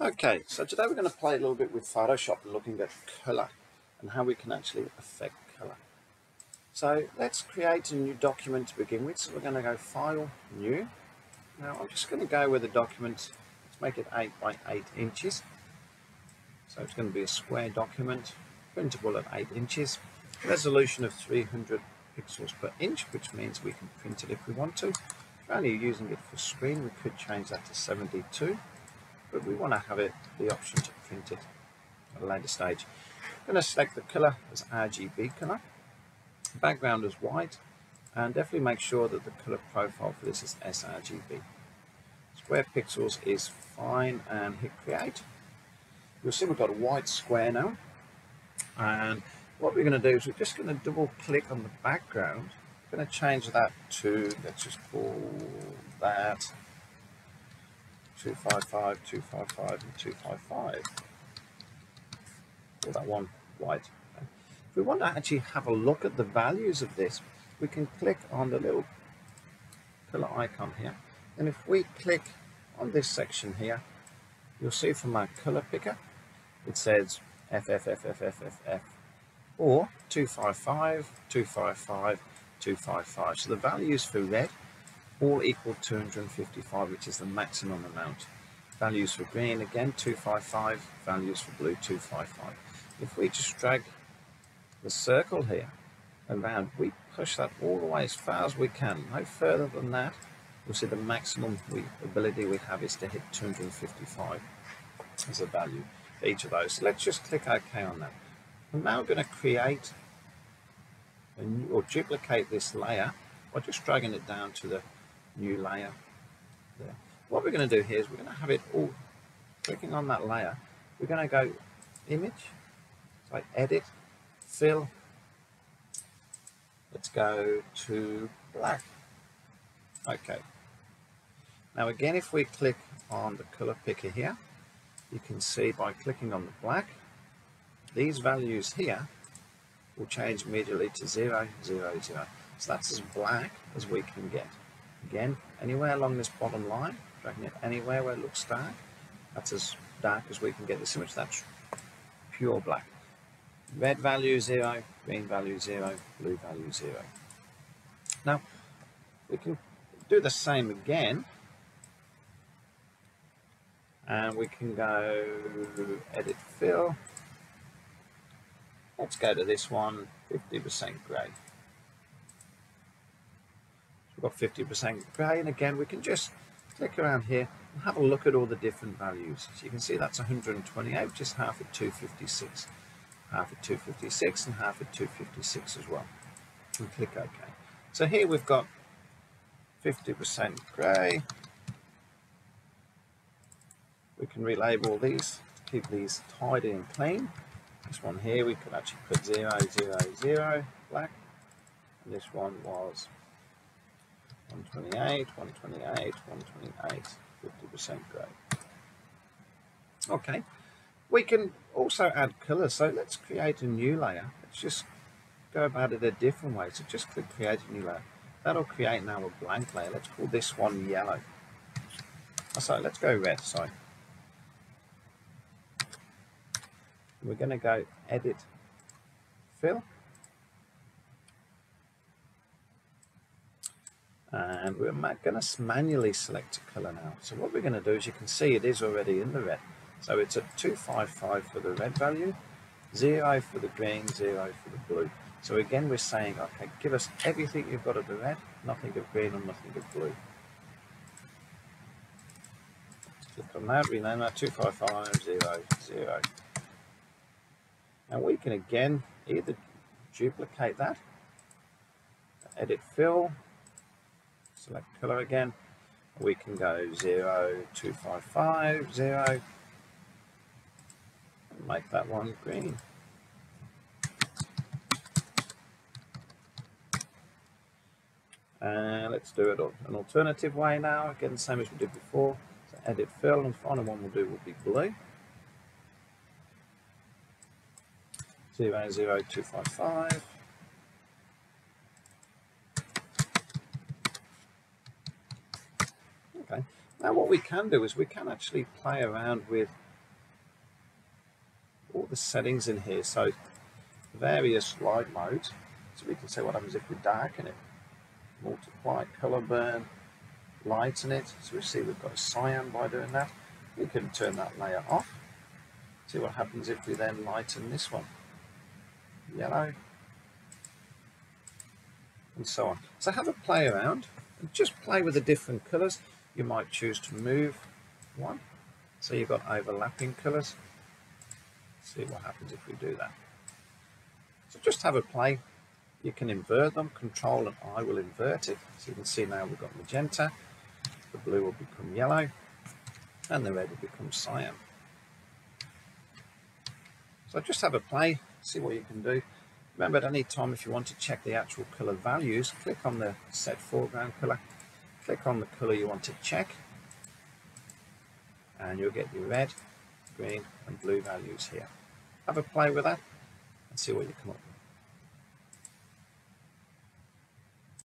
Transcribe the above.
Okay, so today we're going to play a little bit with Photoshop and looking at colour and how we can actually affect colour. So let's create a new document to begin with. So we're going to go File, New. Now I'm just going to go with the document, let's make it 8 by 8 inches. So it's going to be a square document, printable at 8 inches, resolution of 300 pixels per inch, which means we can print it if we want to. If we're only using it for screen, we could change that to 72. But we want to have the option to print it at a later stage. I'm going to select the colour as RGB colour, background as white, and definitely make sure that the colour profile for this is sRGB. Square pixels is fine, and hit create. You'll see we've got a white square now, and what we're going to do is we're just going to double click on the background. We're going to change that to, let's just call that 255, 255, and 255. Call that one white. If we want to actually have a look at the values of this, we can click on the little colour icon here. And if we click on this section here, you'll see from our colour picker, it says FFFFFFF or 255, 255, 255. So the values for red all equal 255, which is the maximum amount. Values for green, again 255, values for blue 255. If we just drag the circle here around, we push that all the way as far as we can, no further than that, you'll see the maximum ability we have is to hit 255 as a value for each of those. So let's just click OK on that. I'm now going to create or duplicate this layer by just dragging it down to the new layer there. What we're going to do here is we're going to have it all, clicking on that layer, we're going to go image, so edit, fill, let's go to black. Okay, now again if we click on the color picker here, you can see by clicking on the black, these values here will change immediately to 0, 0, 0. So that's as black as we can get. Again, anywhere along this bottom line, dragging it anywhere where it looks dark, that's as dark as we can get this image. That's pure black. Red value 0, green value 0, blue value 0. Now, we can do the same again, and we can go edit fill. Let's go to this one, 50% grey. We've got 50% grey, and again we can just click around here and have a look at all the different values. So you can see that's 128, which is half at 256, half at 256, and half at 256 as well. And click OK. So here we've got 50% grey. We can relabel these to keep these tidy and clean. This one here we could actually put 0, 0, 0 black, and this one was 128, 128, 128, 50% grey. Okay, we can also add colour, so let's create a new layer. Let's just go about it a different way. So just click create a new layer. That'll create now a blank layer. Let's call this one yellow. Oh, sorry, let's go red, sorry. We're going to go edit fill. And we're going to manually select a colour now. So what we're going to do is, you can see it is already in the red. So it's at 255 for the red value, 0 for the green, 0 for the blue. So again we're saying, okay, give us everything you've got of the red, nothing of green and nothing of blue. Click on that, rename that 255, 0, 0. And we can again either duplicate that, edit fill, select colour again, we can go 0, 255, 0, and make that one green. And let's do it an alternative way now, again the same as we did before. So edit fill, and the final one we'll do will be blue. 0, 0, 255. Okay, now what we can do is we can actually play around with all the settings in here, so various light modes, so we can say what happens if we darken it, multiply, color burn, lighten it. So we see we've got a cyan by doing that. We can turn that layer off. See what happens if we then lighten this one, yellow, and so on. So have a play around and just play with the different colors. You might choose to move one, so you've got overlapping colors. See what happens if we do that. So just have a play. You can invert them. Control and I will invert it. So you can see now we've got magenta, the blue will become yellow, and the red will become cyan. So just have a play, see what you can do. Remember, at any time if you want to check the actual color values, click on the set foreground color, click on the color you want to check, and you'll get your red, green and blue values here. Have a play with that and see what you come up with.